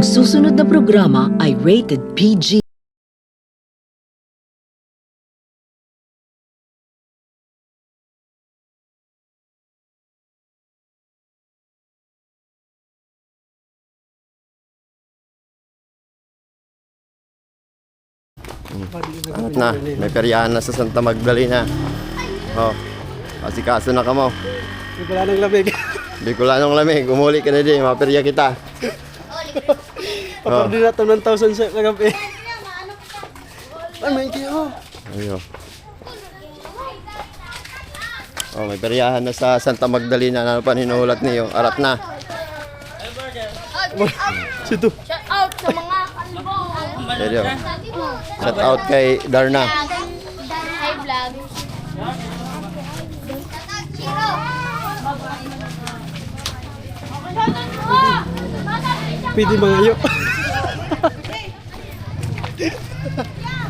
Ang susunod na programa ay rated PG. At na, may peryahan na sa Santa Magdalena. Oh, asikaso na ka mo. Wala nang lamig. Bicolanong lamig, umuli ka na din, maperya kita. Papardi na ito ng 1,000 sa kagabi. Ay, may kiyo. Ayo. Oh, may peryahan na sa Santa Magdalena. Ano pa hinuhulat niyo? Arat na. Sito. Shout out sa mga kalbo. Seryo. Shout out kay Darna. Hi vlog. Pwede mga iyo.